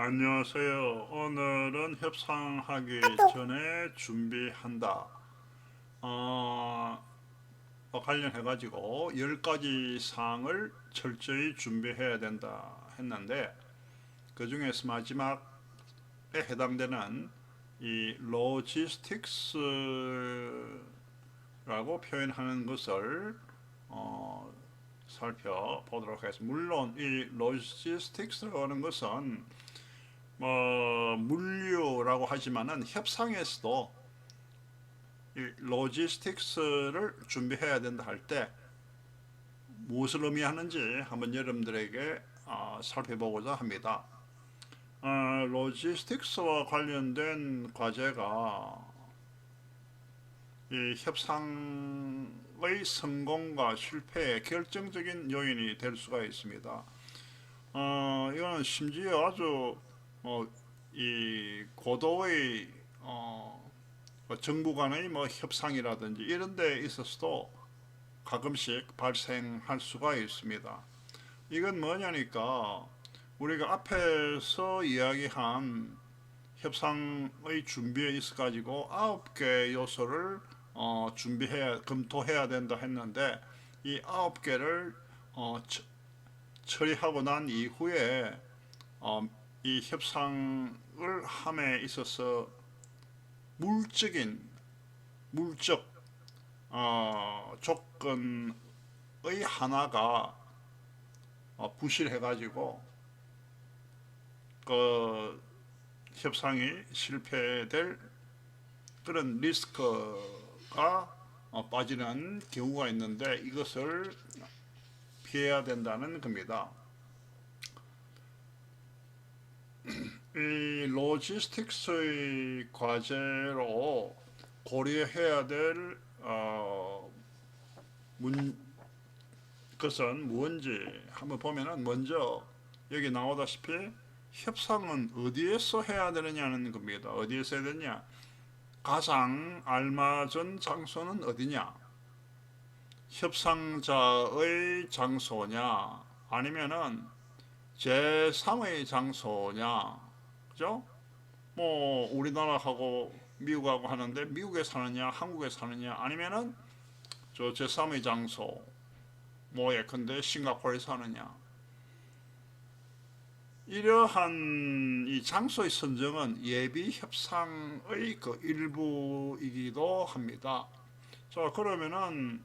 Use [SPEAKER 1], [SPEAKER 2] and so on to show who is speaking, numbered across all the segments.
[SPEAKER 1] 안녕하세요. 오늘은 협상하기 전에 준비한다. 어, 관련해가지고 10가지 사항을 철저히 준비해야 된다 했는데, 그 중에서 마지막에 해당되는 이 로지스틱스라고 표현하는 것을 어, 살펴보도록 하겠습니다. 물론 이 로지스틱스라고 하는 것은 물류라고 하지만은 협상에서도 이 로지스틱스를 준비해야 된다 할 때 무엇을 의미하는지 한번 여러분들에게 살펴보고자 합니다. 로지스틱스와 관련된 과제가 이 협상의 성공과 실패의 결정적인 요인이 될 수가 있습니다. 이거는 심지어 아주 이 고도의 정부 간의 협상이라든지 이런 데 있어서도 가끔씩 발생할 수가 있습니다. 이건 뭐냐니까 우리가 앞에서 이야기한 협상의 준비에 있어 가지고 9개 요소를 검토해야 된다 했는데 이 9개를 처리하고 난 이후에 이 협상을 함에 있어서 물적 조건의 하나가 부실해가지고 그 협상이 실패될 그런 리스크가 빠지는 경우가 있는데 이것을 피해야 된다는 겁니다. 이 로지스틱스의 과제로 고려해야 될 것은 무엇인지 한번 보면은 먼저 여기 나오다시피 협상은 어디에서 해야 되느냐는 겁니다. 어디에서 해야 되냐? 가장 알맞은 장소는 어디냐? 협상자의 장소냐? 아니면은 제3의 장소냐? 그죠? 우리나라하고 미국하고 하는데 미국에 사느냐, 한국에 사느냐, 아니면은 저 제3의 장소, 예컨대 싱가포르에 사느냐. 이러한 이 장소의 선정은 예비 협상의 그 일부이기도 합니다. 자, 그러면은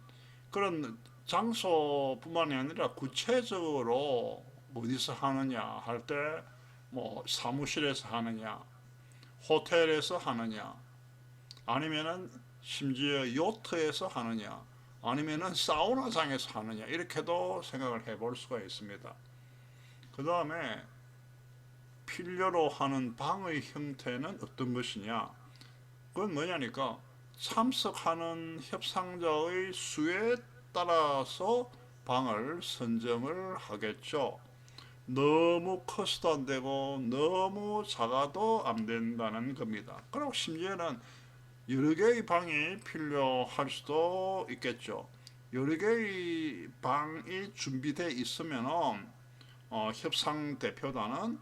[SPEAKER 1] 그런 장소뿐만이 아니라 구체적으로 어디서 하느냐 할 때 사무실에서 하느냐, 호텔에서 하느냐, 아니면은 심지어 요트에서 하느냐, 아니면은 사우나장에서 하느냐, 이렇게도 생각을 해볼 수가 있습니다. 그 다음에 필요로 하는 방의 형태는 어떤 것이냐? 그건 뭐냐니까 참석하는 협상자의 수에 따라서 방을 선정을 하겠죠. 너무 커서도 안 되고 너무 작아도 안 된다는 겁니다. 그리고 심지어는 여러 개의 방이 필요할 수도 있겠죠. 여러 개의 방이 준비되어 있으면 협상 대표단은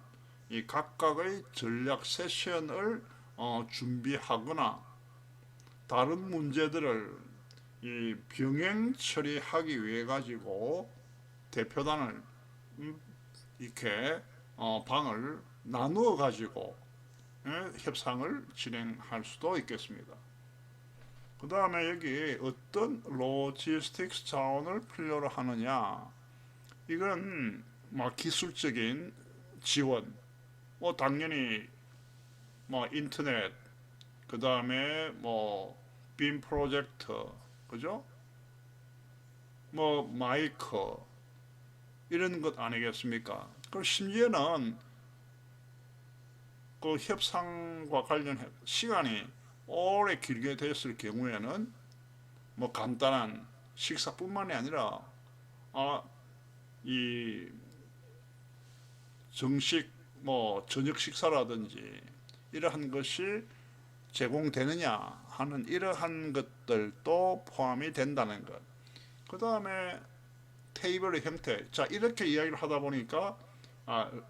[SPEAKER 1] 이 각각의 전략 세션을 준비하거나 다른 문제들을 이 병행 처리하기 위해 가지고 대표단을 이렇게 방을 나누어 가지고 협상을 진행할 수도 있겠습니다. 그 다음에 여기 어떤 로지스틱스 자원을 필요로 하느냐, 이건 기술적인 지원, 당연히 인터넷, 그 다음에 빔 프로젝터, 그죠? 마이크 이런 것 아니겠습니까? 그리고 심지어는 그 협상과 관련해 시간이 오래 길게 됐을 경우에는 간단한 식사뿐만이 아니라 이 정식 저녁 식사라든지 이러한 것이 제공되느냐 하는 이러한 것들도 포함이 된다는 것. 그 다음에 테이블의 형태. 자, 이렇게 이야기를 하다 보니까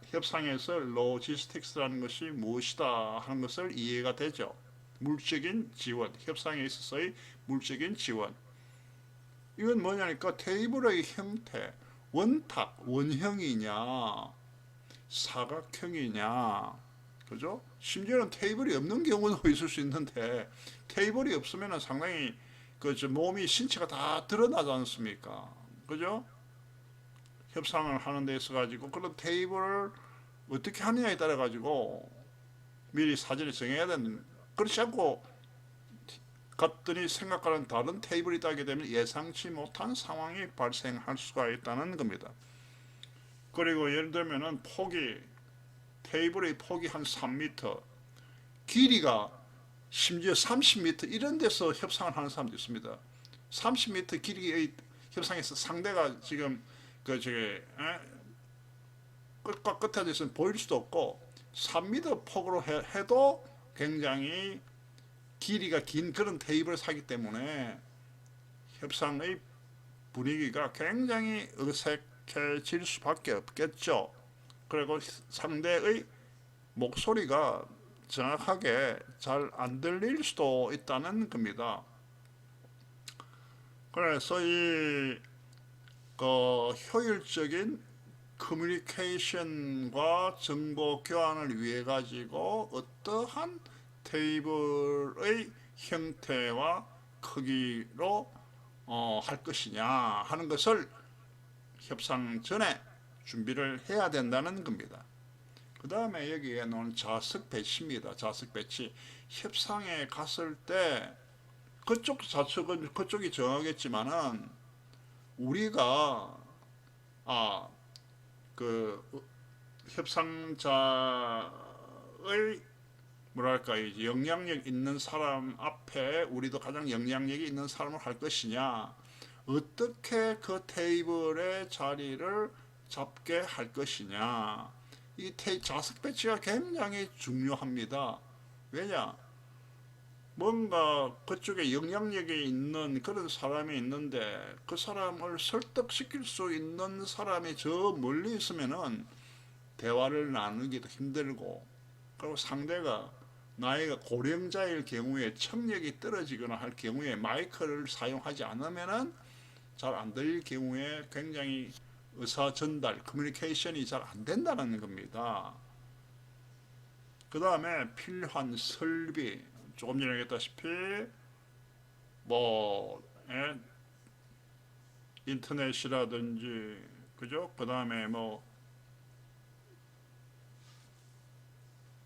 [SPEAKER 1] 협상에서 로지스틱스라는 것이 무엇이다 하는 것을 이해가 되죠. 물적인 지원, 협상에 있어서의 물적인 지원. 이건 뭐냐니까 테이블의 형태, 원탁, 원형이냐, 사각형이냐, 그죠? 심지어는 테이블이 없는 경우도 있을 수 있는데 테이블이 없으면 상당히 몸이 신체가 다 드러나지 않습니까? 그죠? 협상을 하는 데 있어 가지고 그런 테이블을 어떻게 하느냐에 따라 가지고 미리 사전에 정해야 되는, 그렇지 않고 갔더니 생각과는 다른 테이블이 따게 되면 예상치 못한 상황이 발생할 수가 있다는 겁니다. 그리고 예를 들면은 테이블의 폭이 한 3m, 길이가 심지어 30m 이런 데서 협상을 하는 사람도 있습니다. 30m 길이의 협상에서 상대가 지금 끝과 끝에 대해서는 보일 수도 없고 3m 폭으로 해도 굉장히 길이가 긴 그런 테이블을 사기 때문에 협상의 분위기가 굉장히 어색해질 수밖에 없겠죠. 그리고 상대의 목소리가 정확하게 잘 안 들릴 수도 있다는 겁니다. 그래서 효율적인 커뮤니케이션과 정보 교환을 위해 가지고 어떠한 테이블의 형태와 크기로 할 것이냐 하는 것을 협상 전에 준비를 해야 된다는 겁니다. 그 다음에 여기에 놓은 좌석 배치입니다. 좌석 배치. 협상에 갔을 때 그쪽 좌석은 그쪽이 정하겠지만은 우리가 그 협상자의 뭐랄까 영향력 있는 사람 앞에 우리도 가장 영향력이 있는 사람을 할 것이냐, 어떻게 그 테이블의 자리를 잡게 할 것이냐, 이 좌석 배치가 굉장히 중요합니다. 왜냐? 뭔가 그쪽에 영향력이 있는 그런 사람이 있는데 그 사람을 설득시킬 수 있는 사람이 저 멀리 있으면은 대화를 나누기도 힘들고, 그리고 상대가 나이가 고령자일 경우에 청력이 떨어지거나 할 경우에 마이크를 사용하지 않으면은 잘 안 들릴 경우에 굉장히 의사 전달, 커뮤니케이션이 잘 안 된다는 겁니다. 그 다음에 필요한 설비, 조금 전에 얘기했다시피 뭐 인터넷이라든지, 그죠? 그 다음에 뭐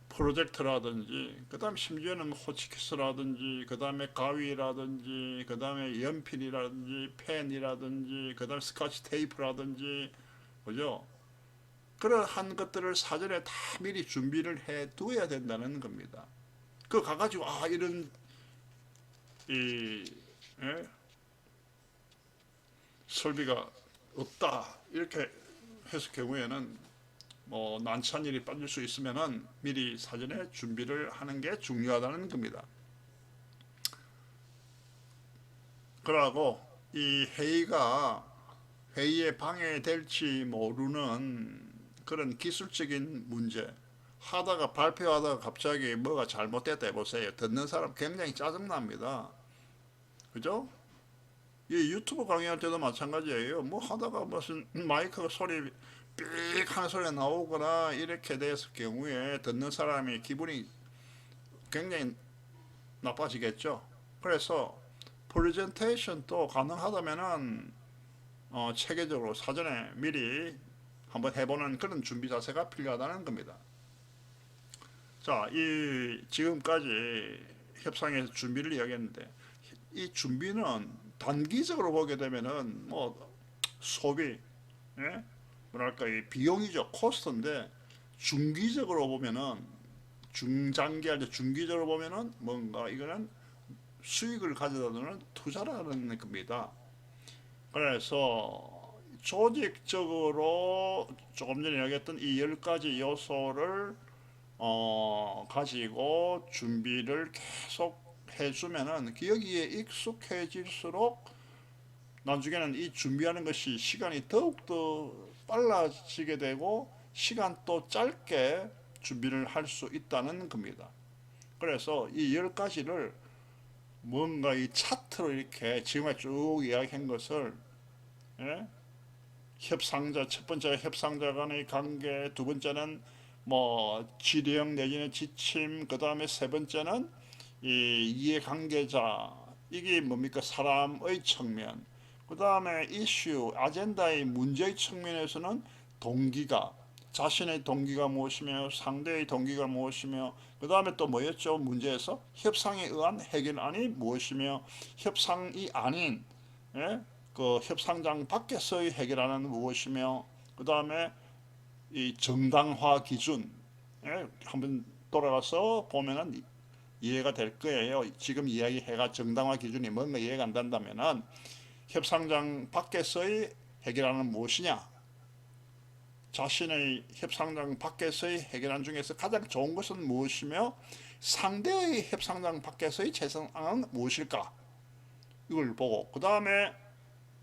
[SPEAKER 1] 프로젝터라든지, 그 다음 심지어는 호치키스라든지, 그 다음에 가위라든지, 그 다음에 연필이라든지, 펜이라든지, 그 다음에 스카치 테이프라든지, 그죠? 그러한 것들을 사전에 다 미리 준비를 해 두어야 된다는 겁니다. 그 가가지고 이런 이 예? 설비가 없다 이렇게 했을 경우에는 뭐 난처한 일이 빠질 수 있으면은 미리 사전에 준비를 하는 게 중요하다는 겁니다. 그러고 이 회의에 방해될지 모르는 그런 기술적인 문제, 하다가 발표하다가 갑자기 뭐가 잘못됐다 해보세요. 듣는 사람 굉장히 짜증납니다. 그죠? 이 유튜브 강의할 때도 마찬가지예요. 뭐 하다가 무슨 마이크 소리 삑 하는 소리가 나오거나 이렇게 됐을 경우에 듣는 사람이 기분이 굉장히 나빠지겠죠. 그래서 프레젠테이션도 가능하다면은 체계적으로 사전에 미리 한번 해보는 그런 준비 자세가 필요하다는 겁니다. 자, 이 지금까지 협상에서 준비를 이야기했는데 이 준비는 단기적으로 보게 되면은 뭐 소비, 예? 뭐랄까 이 비용이죠, 코스트인데 중기적으로 보면은 중장기할 때 중기적으로 보면은 뭔가 이거는 수익을 가져다 주는 투자라는 겁니다. 그래서 조직적으로 조금 전에 이야기했던 이 10가지 요소를 가지고 준비를 계속 해주면은 여기에 익숙해질수록 나중에는 이 준비하는 것이 시간이 더욱더 빨라지게 되고 시간도 짧게 준비를 할 수 있다는 겁니다. 그래서 이 10가지를 뭔가 이 차트로 이렇게 지금까지 쭉 이야기한 것을, 예? 협상자, 첫 번째가 협상자 간의 관계, 두 번째는 뭐 지령 내지는 지침, 그 다음에 세 번째는 이 이해관계자, 이게 뭡니까? 사람의 측면, 그 다음에 이슈, 아젠다의 문제의 측면에서는 동기가, 자신의 동기가 무엇이며 상대의 동기가 무엇이며, 그 다음에 또 뭐였죠? 문제에서 협상에 의한 해결안이 무엇이며, 협상이 아닌, 예? 그 협상장 밖에서의 해결안은 무엇이며, 그 다음에 이 정당화 기준, 예? 한번 돌아가서 보면은 이해가 될 거예요. 지금 이야기해가 정당화 기준이 뭔가 이해가 안 된다면은 협상장 밖에서의 해결안은 무엇이냐? 자신의 협상장 밖에서의 해결안 중에서 가장 좋은 것은 무엇이며 상대의 협상장 밖에서의 최선안은 무엇일까? 이걸 보고 그 다음에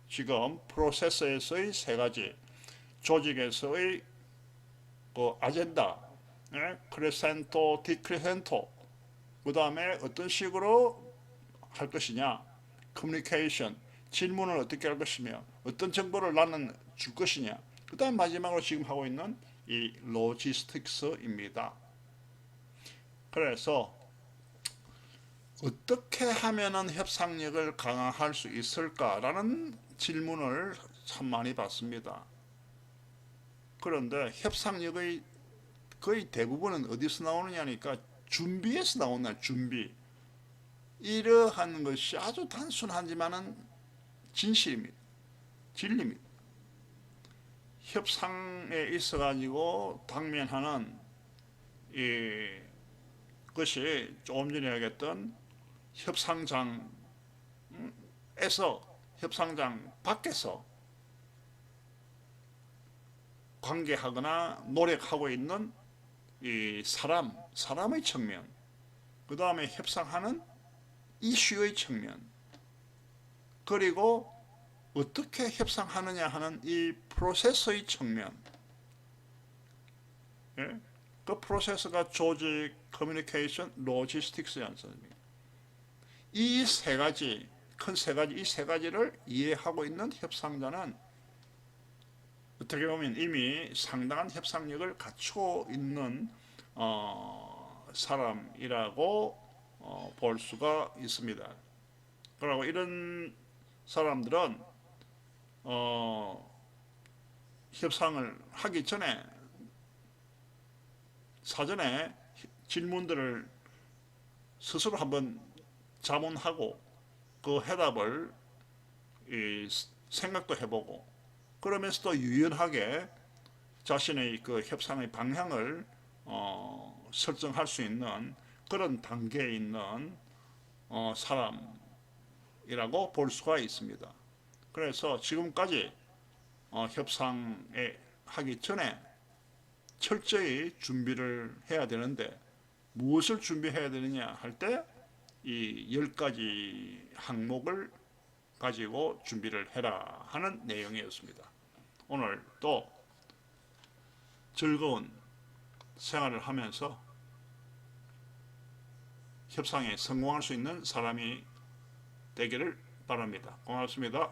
[SPEAKER 1] 지금 프로세스에서의 세 가지, 조직에서의 그 아젠다, 크레센토, 디크레센토, 그 다음에 어떤 식으로 할 것이냐, 커뮤니케이션, 질문을 어떻게 할 것이며 어떤 정보를 나는 줄 것이냐, 그 다음 마지막으로 지금 하고 있는 이 로지스틱스입니다. 그래서 어떻게 하면은 협상력을 강화할 수 있을까라는 질문을 참 많이 받습니다. 그런데 협상력의 거의 대부분은 어디서 나오느냐니까 준비에서 나오나, 준비. 이러한 것이 아주 단순하지만은 진실입니다. 진리입니다. 협상에 있어 가지고 당면하는 이 것이 조금 전에 하겠던 협상장에서, 협상장 밖에서 관계하거나 노력하고 있는 이 사람의 측면, 그 다음에 협상하는 이슈의 측면, 그리고 어떻게 협상하느냐 하는 이 프로세스의 측면, 예? 그 프로세스가 조직, 커뮤니케이션, 로지스틱스지 않습니까? 이 세 가지, 큰 세 가지, 이 세 가지를 이해하고 있는 협상자는 어떻게 보면 이미 상당한 협상력을 갖추고 있는 사람이라고 볼 수가 있습니다. 그리고 이런 사람들은 협상을 하기 전에 사전에 질문들을 스스로 한번 자문하고 그 해답을 생각도 해보고, 그러면서도 유연하게 자신의 그 협상의 방향을 설정할 수 있는 그런 단계에 있는 사람이라고 볼 수가 있습니다. 그래서 지금까지 협상에 하기 전에 철저히 준비를 해야 되는데, 무엇을 준비해야 되느냐 할 때 이 10가지 항목을 가지고 준비를 해라 하는 내용이었습니다. 오늘 또 즐거운 생활을 하면서 협상에 성공할 수 있는 사람이 되기를 바랍니다. 고맙습니다.